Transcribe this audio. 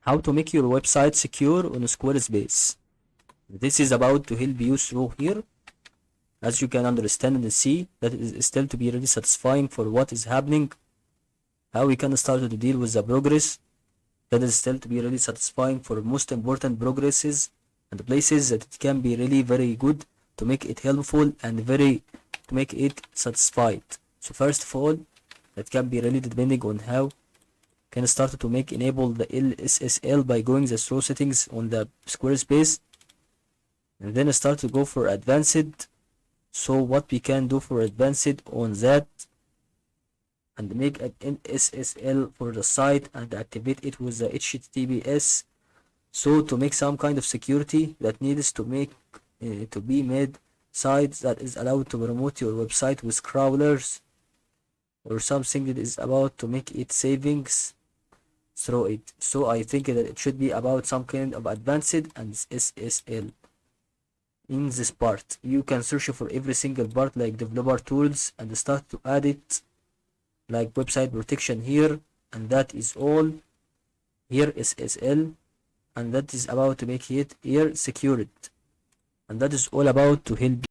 how to make your website secure on Squarespace. This is about to help you through here. As you can understand and see, that is still to be really satisfying for what is happening. How we can start to deal with the progress. That is still to be really satisfying for most important progresses and places that it can be really very good to make it helpful and very to make it satisfied. So first of all, that can be really depending on how can start to make enable the LSSL by going the through settings on the Squarespace, and then start to go for advanced. So what we can do for advanced on that, and make an NSSL for the site and activate it with the HTTPS. So to make some kind of security that needs to make to be made sites that is allowed to promote your website with crawlers or something that is about to make it savings through it. So I think that it should be about some kind of advanced and SSL. In this part you can search for every single part like developer tools and start to add it like website protection here, and that is all. Here SSL, and that is about to make it here secured, and that is all about to help